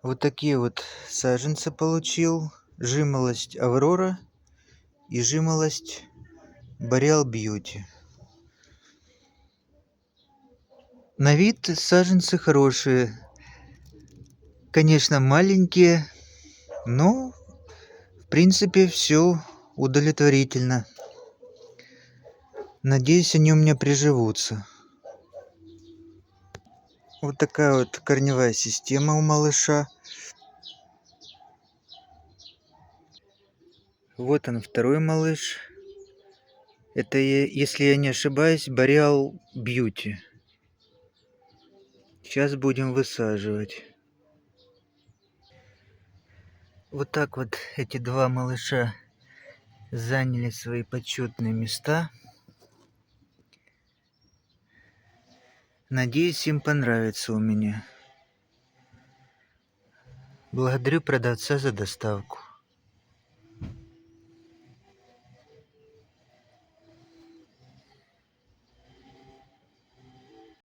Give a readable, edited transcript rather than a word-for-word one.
Вот такие вот саженцы получил. Жимолость Аврора и жимолость Boreal Beauty. На вид саженцы хорошие. Конечно, маленькие, но в принципе все удовлетворительно. Надеюсь, они у меня приживутся. Вот такая вот корневая система у малыша. Вот он, второй малыш. Это, если я не ошибаюсь, Boreal Beauty. Сейчас будем высаживать. Вот так вот эти два малыша заняли свои почетные места. Надеюсь, им понравится у меня. Благодарю продавца за доставку.